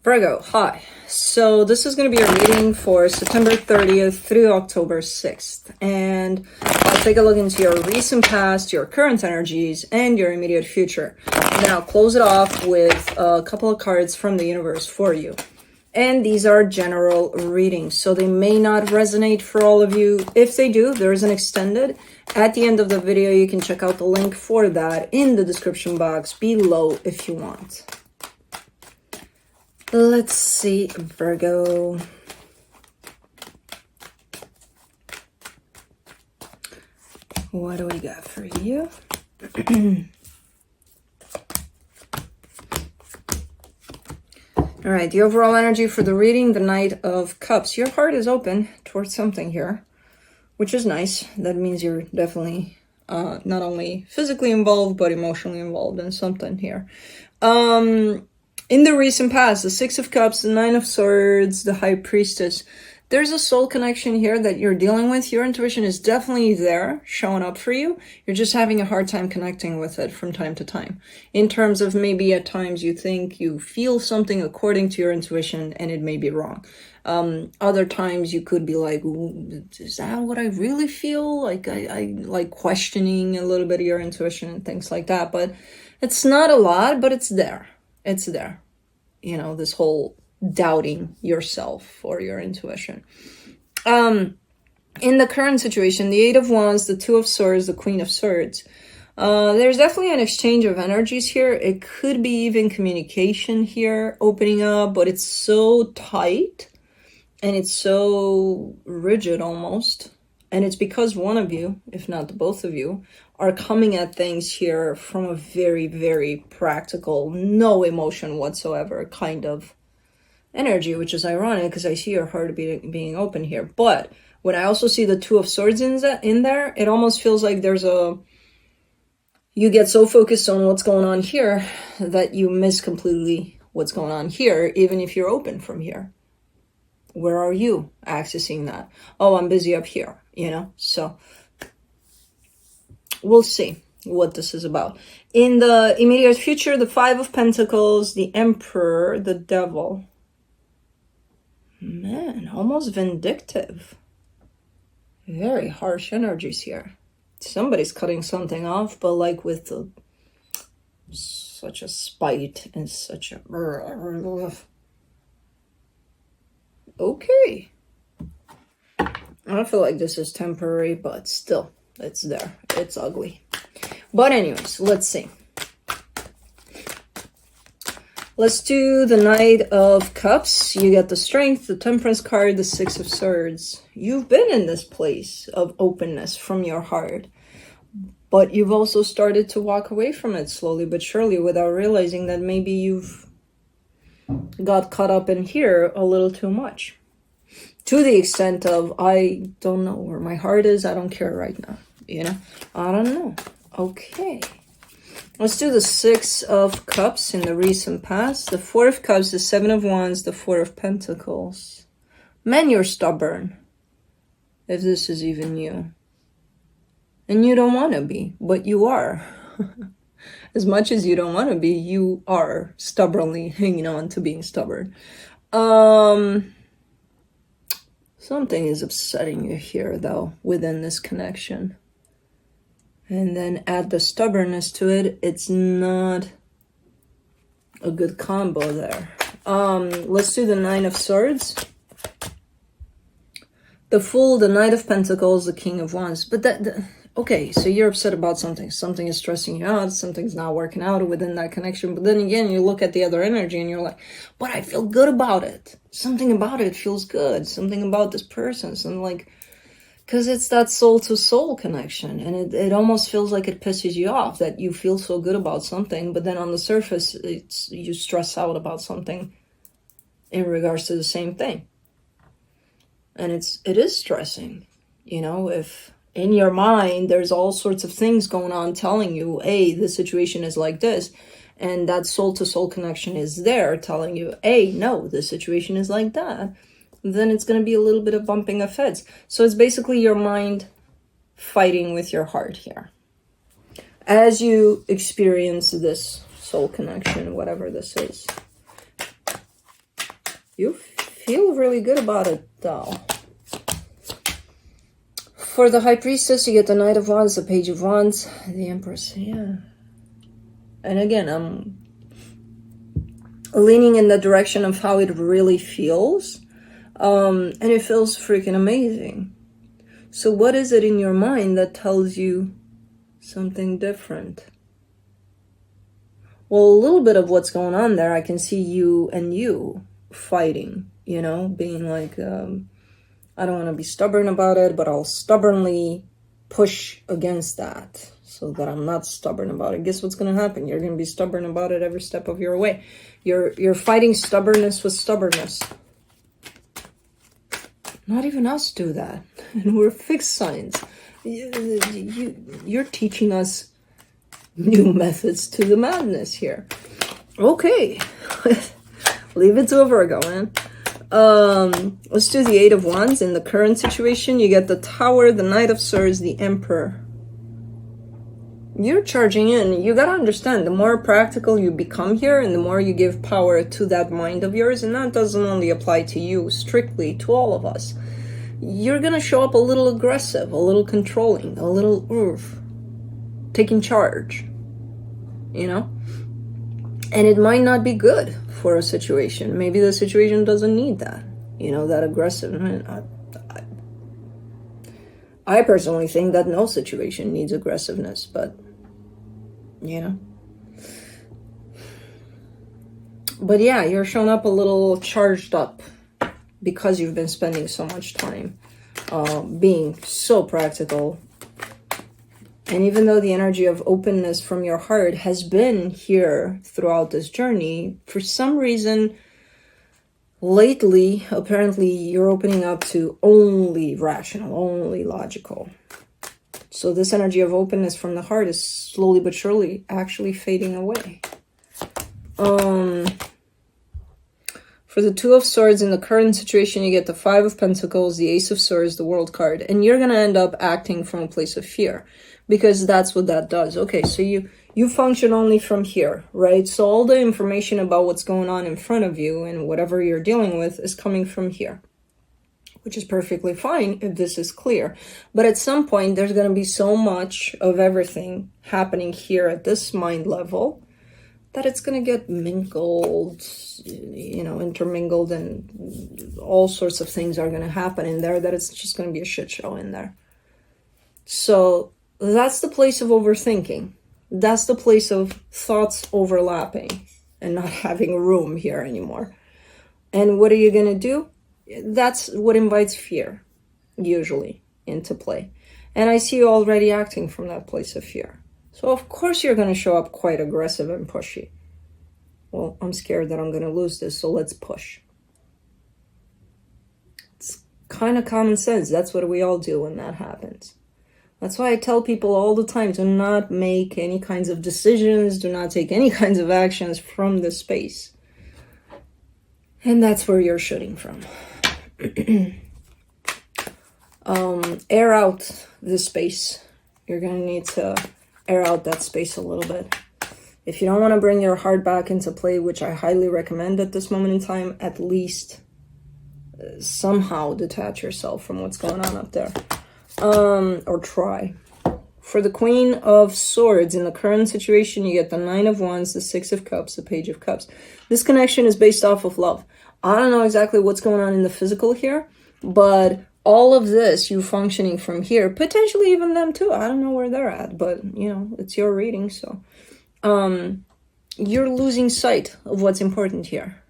Virgo, hi. So this is going to be a reading for September 30th through October 6th. And I'll take a look into your recent past, your current energies, and your immediate future. Then I'll close it off with a couple of cards from the universe for you. And these are general readings, so they may not resonate for all of you. If they do, there is an extended. At the end of the video, you can check out the link for that in the description box below if you want. Let's see, Virgo. What do we got for you? All right, the overall energy for the reading, the Knight of Cups. Your heart is open towards something here, which is nice. That means you're definitely not only physically involved, but emotionally involved in something here. In the recent past, the Six of Cups, the Nine of Swords, the High Priestess, there's a soul connection here that you're dealing with. Your intuition is definitely there, showing up for you. You're just having a hard time connecting with it from time to time. In terms of maybe at times you think you feel something according to your intuition and it may be wrong. Other times you could be like, is that what I really feel? Like I like questioning a little bit of your intuition and things like that. But it's not a lot, but it's there. It's there. You know, this whole doubting yourself or your intuition. In the current situation, the Eight of Wands, the Two of Swords, the Queen of Swords, there's definitely an exchange of energies here. It could be even communication here opening up, but it's so tight and it's so rigid almost. And it's because one of you, if not the both of you, are coming at things here from a very, very practical, no emotion whatsoever kind of energy, which is ironic because I see your heart being open here. But when I also see the Two of Swords in there, it almost feels like there's you get so focused on what's going on here that you miss completely what's going on here, even if you're open from here. Where are you accessing that? Oh, I'm busy up here, you know? So we'll see what this is about. In the immediate future, the Five of Pentacles, the Emperor, the Devil. Man, almost vindictive. Very harsh energies here. Somebody's cutting something off, but like with such a spite and such a... Okay. I feel like this is temporary, but still, it's there. It's ugly. But anyways, let's see. Let's do the Knight of Cups. You get the Strength, the Temperance card, the Six of Swords. You've been in this place of openness from your heart, but you've also started to walk away from it slowly but surely without realizing that maybe you've got caught up in here a little too much. To the extent of, I don't know where my heart is. I don't care right now. You know? I don't know. Okay. Let's do the Six of Cups in the recent past. The Four of Cups, the Seven of Wands, the Four of Pentacles. Man, you're stubborn. If this is even you. And you don't want to be, but you are. As much as you don't want to be, you are stubbornly hanging on to being stubborn. Something is upsetting you here, though, within this connection. And then add the stubbornness to it. It's not a good combo there. Let's do the Nine of Swords. The Fool, the Knight of Pentacles, the King of Wands. But okay, so you're upset about something. Something is stressing you out. Something's not working out within that connection. But then again, you look at the other energy and you're like, but I feel good about it. Something about it feels good. Something about this person. Something like, because it's that soul-to-soul connection. And it almost feels like it pisses you off that you feel so good about something. But then on the surface, you stress out about something in regards to the same thing. And it is stressing, you know, if in your mind, there's all sorts of things going on telling you, hey, the situation is like this. And that soul-to-soul connection is there telling you, hey, no, the situation is like that. Then it's going to be a little bit of bumping of heads. So it's basically your mind fighting with your heart here. As you experience this soul connection, whatever this is. You feel really good about it, though. For the High Priestess, you get the Knight of Wands, the Page of Wands, the Empress. Yeah. And again, I'm leaning in the direction of how it really feels. And it feels freaking amazing. So what is it in your mind that tells you something different? Well, a little bit of what's going on there, I can see you and you fighting, you know, being like, I don't want to be stubborn about it, but I'll stubbornly push against that so that I'm not stubborn about it. Guess what's going to happen? You're going to be stubborn about it every step of your way. You're fighting stubbornness with stubbornness. Not even us do that. And we're fixed signs. You're teaching us new methods to the madness here. Okay. Leave it to a Virgo, man. Let's do the Eight of Wands. In the current situation, you get the Tower, the Knight of Swords, the Emperor. You're charging in. You gotta understand, the more practical you become here and the more you give power to that mind of yours, and that doesn't only apply to you, strictly to all of us, you're gonna show up a little aggressive, a little controlling, a little taking charge, you know? And it might not be good for a situation. Maybe the situation doesn't need that, you know, that aggressive. I personally think that no situation needs aggressiveness, but, you know. But yeah, you're showing up a little charged up because you've been spending so much time being so practical. And even though the energy of openness from your heart has been here throughout this journey, for some reason, lately, apparently, you're opening up to only rational, only logical. So this energy of openness from the heart is slowly but surely actually fading away. For the Two of Swords, in the current situation, you get the Five of Pentacles, the Ace of Swords, the World card. And you're going to end up acting from a place of fear. Because that's what that does. Okay, so you function only from here, right? So all the information about what's going on in front of you and whatever you're dealing with is coming from here. Which is perfectly fine if this is clear. But at some point, there's going to be so much of everything happening here at this mind level that it's going to get mingled, you know, intermingled, and all sorts of things are going to happen in there that it's just going to be a shit show in there. So that's the place of overthinking. That's the place of thoughts overlapping and not having room here anymore. And what are you going to do? That's what invites fear, usually, into play. And I see you already acting from that place of fear. So of course you're going to show up quite aggressive and pushy. Well, I'm scared that I'm going to lose this, so let's push. It's kind of common sense. That's what we all do when that happens. That's why I tell people all the time, do not make any kinds of decisions, do not take any kinds of actions from this space. And that's where you're shooting from. Air out this space. You're going to need to air out that space a little bit. If you don't want to bring your heart back into play, which I highly recommend at this moment in time, at least somehow detach yourself from what's going on up there. Or try. For the Queen of Swords, in the current situation, you get the Nine of Wands, the Six of Cups, the Page of Cups. This connection is based off of love. I don't know exactly what's going on in the physical here, but all of this, you functioning from here, potentially even them too. I don't know where they're at, but, you know, it's your reading, so. You're losing sight of what's important here.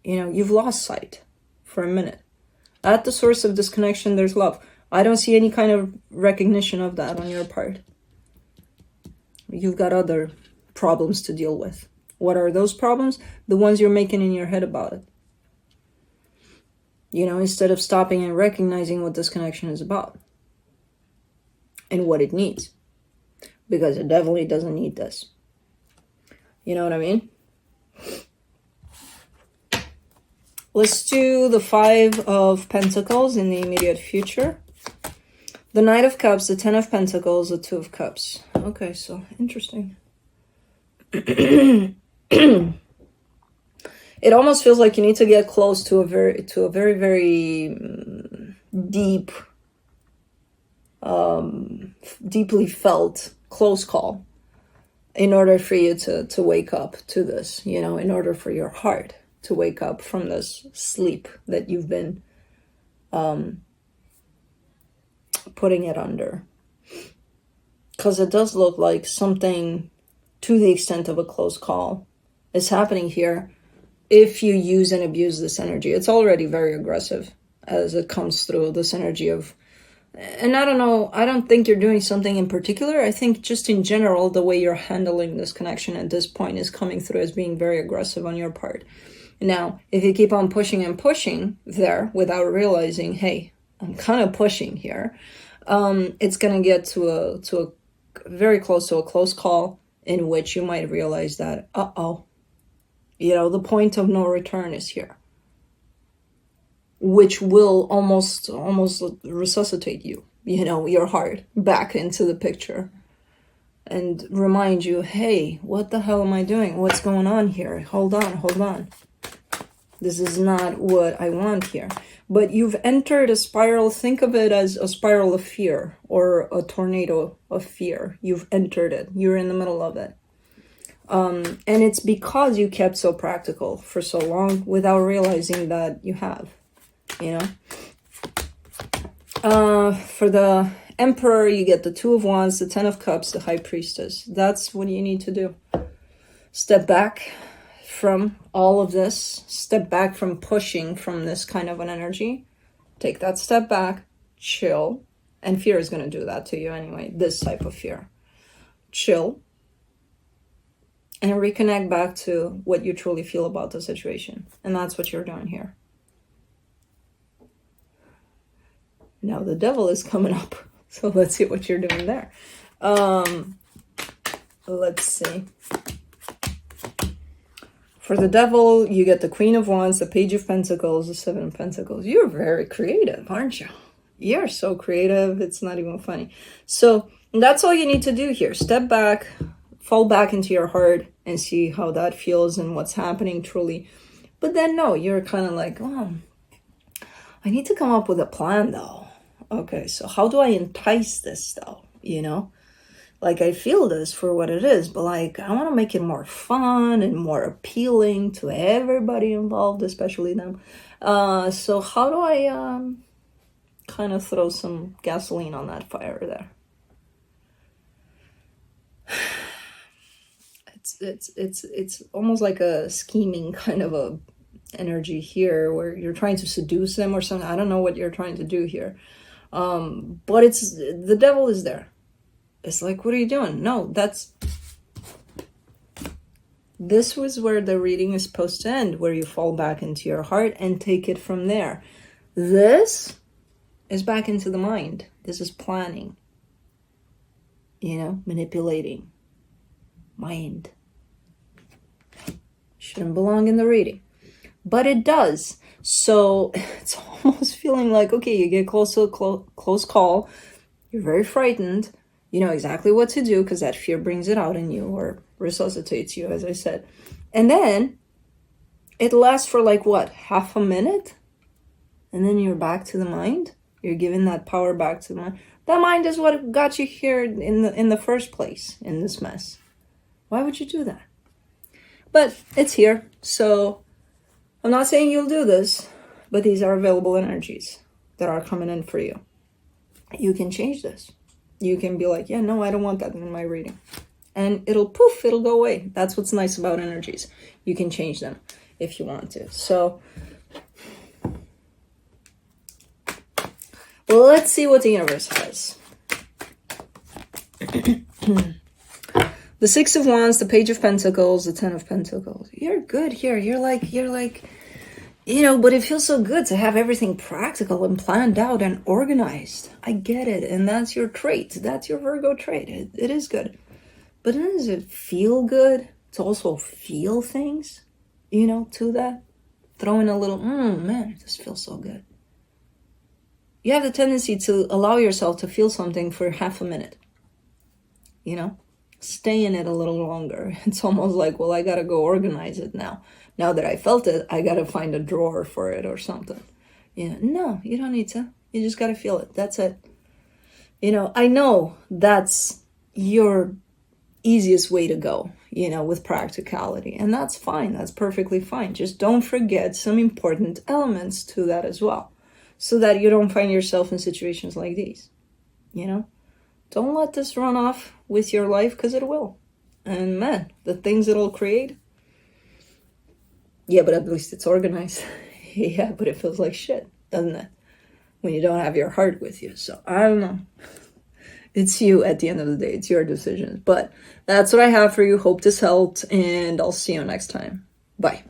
You know, you've lost sight for a minute. At the source of this connection, there's love. I don't see any kind of recognition of that on your part. You've got other problems to deal with. What are those problems? The ones you're making in your head about it. You know, instead of stopping and recognizing what this connection is about. And what it needs. Because it definitely doesn't need this. You know what I mean? Let's do the Five of Pentacles in the immediate future. The Knight of Cups, the Ten of Pentacles, the Two of Cups. Okay, so interesting. it almost feels like you need to get close to a very, very deep, deeply felt close call in order for you to wake up to this, you know, in order for your heart to wake up from this sleep that you've been putting it under. Because it does look like something to the extent of a close call is happening here. If you use and abuse this energy, it's already very aggressive as it comes through, this energy of, and I don't know, I don't think you're doing something in particular. I think just in general, the way you're handling this connection at this point is coming through as being very aggressive on your part. Now, if you keep on pushing and pushing there without realizing, hey, I'm kind of pushing here, it's going to get to a very close to a close call in which you might realize that, you know, the point of no return is here, which will almost resuscitate you, you know, your heart back into the picture and remind you, hey, what the hell am I doing? What's going on here? Hold on. This is not what I want here. But you've entered a spiral. Think of it as a spiral of fear or a tornado of fear. You've entered it. You're in the middle of it. And it's because you kept so practical for so long without realizing that you have, you know. For the Emperor, you get the Two of Wands, the Ten of Cups, the High Priestess. That's what you need to do. Step back from all of this. Step back from pushing from this kind of an energy. Take that step back, chill. And fear is going to do that to you anyway, this type of fear. Chill. And reconnect back to what you truly feel about the situation. And that's what you're doing here. Now the Devil is coming up. So let's see what you're doing there. Let's see. For the Devil, you get the Queen of Wands, the Page of Pentacles, the Seven of Pentacles. You're very creative, aren't you? You're so creative. It's not even funny. So that's all you need to do here. Step back. Fall back into your heart and see how that feels and what's happening truly. But then no, you're kind of like, oh, I need to come up with a plan though. Okay, so how do I entice this though? You know, like I feel this for what it is, but like I want to make it more fun and more appealing to everybody involved, especially them. So how do I kind of throw some gasoline on that fire there? It's almost like a scheming kind of a energy here where you're trying to seduce them or something. I don't know what you're trying to do here. But it's the Devil is there. It's like, what are you doing? No, this was where the reading is supposed to end, where you fall back into your heart and take it from there. This is back into the mind. This is planning, you know, manipulating. Mind. Shouldn't belong in the reading. But it does. So it's almost feeling like, okay, you get close to a close call. You're very frightened. You know exactly what to do because that fear brings it out in you or resuscitates you, as I said. And then it lasts for like, what, half a minute? And then you're back to the mind. You're giving that power back to the mind. That mind is what got you here in the first place in this mess. Why would you do that? But it's here. So I'm not saying you'll do this, but these are available energies that are coming in for you. You can change this. You can be like, yeah, no, I don't want that in my reading. And it'll go away. That's what's nice about energies. You can change them if you want to. So, well, let's see what the universe has. The Six of Wands, the Page of Pentacles, the Ten of Pentacles. You're good here. You're like, you know, but it feels so good to have everything practical and planned out and organized. I get it. And that's your trait. That's your Virgo trait. It is good. But does it feel good to also feel things, you know, to that? Throw in a little, man, this feels so good. You have the tendency to allow yourself to feel something for half a minute, you know? Stay in it a little longer. It's almost like, well, I gotta go organize it now. now that I felt it, I gotta find a drawer for it or something. Yeah, no, you don't need to. You just gotta feel it. That's it. You know, I know that's your easiest way to go, you know, with practicality. And that's fine. That's perfectly fine. Just don't forget some important elements to that as well, so that you don't find yourself in situations like these, you know? Don't let this run off with your life, because it will. And man, the things it'll create, yeah, but at least it's organized. Yeah, but it feels like shit, doesn't it? When you don't have your heart with you. So I don't know. It's you at the end of the day. It's your decision. But that's what I have for you. Hope this helped, and I'll see you next time. Bye.